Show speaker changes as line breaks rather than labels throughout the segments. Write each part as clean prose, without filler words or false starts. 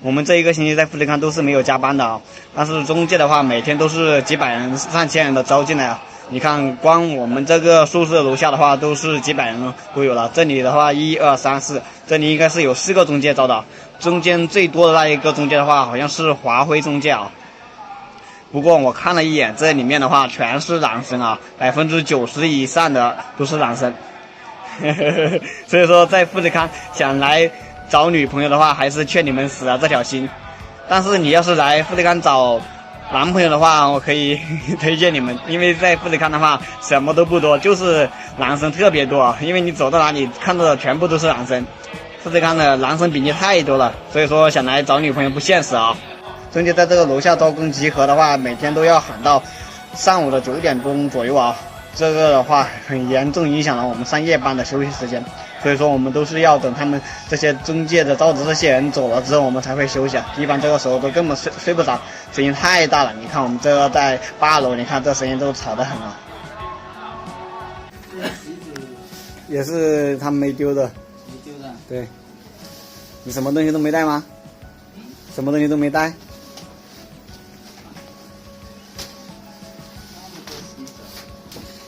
我们这一个星期在富士康都是没有加班的啊，但是中介的话每天都是几百人、上千人的招进来啊。你看，光我们这个宿舍楼下的话都是几百人都有了。这里的话1、2、3、4，这里应该是有4个中介招的。中间最多的那一个中介的话，好像是华辉中介啊。不过我看了一眼，这里面的话全是男生啊，90%以上的都是男生。所以说，在富士康想来找女朋友的话，还是劝你们死了这条心。但是你要是来富士康找男朋友的话，我可以推荐你们，因为在富士康的话什么都不多，就是男生特别多，因为你走到哪里看到的全部都是男生。富士康的男生比例太多了，所以说想来找女朋友不现实啊。中介在这个楼下招工集合的话，每天都要喊到上午的9点钟左右啊，这个的话很严重影响了我们上夜班的休息时间。所以说我们都是要等他们这些中介的招的这些人走了之后，我们才会休息啊。一般这个时候都根本睡不着，声音太大了。你看我们这个在8楼，你看这声音都吵得很啊。
这席子
也是他们没丢的。
没丢的。
对。你什么东西都没带吗？什么东西都没带？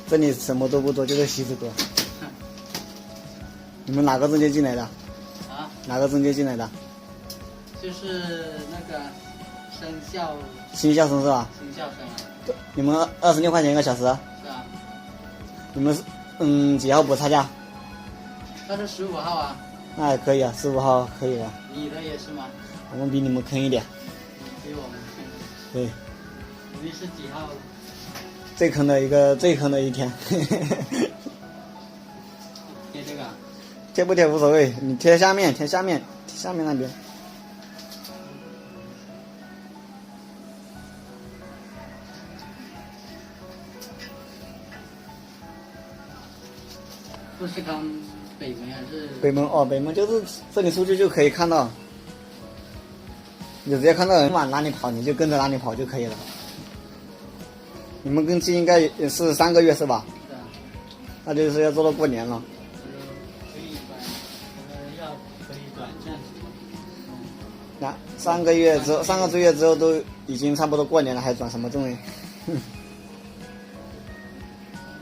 这里什么都不多，就是席子多。你们哪个中介进来的？
啊？
哪个中介进来的？
就是那个生肖。
新校生是吧？
新校生啊。
对。你们26块钱1个小时。是
啊。
你们几号补差价？
那是15号啊。
那也可以啊，15号可以的。
你的也是吗？
我们比你们坑一点。
比我们坑。
对。
你是几号？
最坑的一天。
贴这个？
贴不贴无所谓，你贴下面那边。
富士康北门还是？
北门哦，北门就是这里出去就可以看到，你就直接看到人往哪里跑，你就跟着哪里跑就可以了。你们工期应该也是3个月是吧？
是啊。
那就是要做到过年了。
可以短暂。
那3个月之后，3个多月之后都已经差不多过年了，还转什么证呢？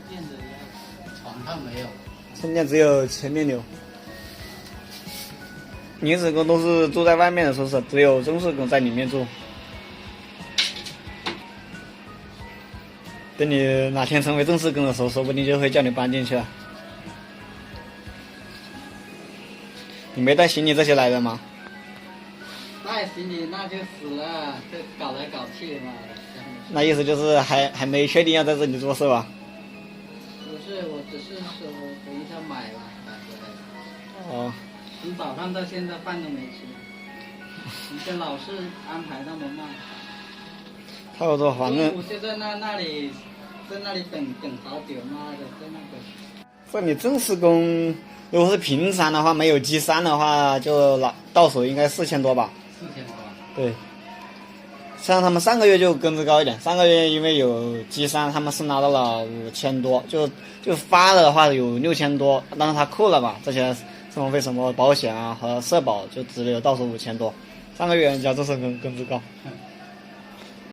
电子要床上没有。
充电只有前面有。临时工都是住在外面的宿舍，只有正式工在里面住。等你哪天成为正式工的时候，说不定就会叫你搬进去了。你没带行李这些来的吗？
带行李那就死了，这搞来搞去嘛。
那意思就是还没确定要在这里做是吧？
不是，我只是说回一下买回来。
哦。
从早上到现在饭都没吃，你这老是安排那么慢。
差不多，反正。
我就在那里等好久，妈的，在那个。
这里正式工，如果是平常的话，没有G3的话，就到手应该4000多吧。
4000多。
对。像他们上个月就工资高一点，上个月因为有G3，他们是拿到了5000多，就发的话有6000多，但是他扣了嘛，这些生活费什么保险啊和社保就只有到手5000多。上个月人家就是工资高。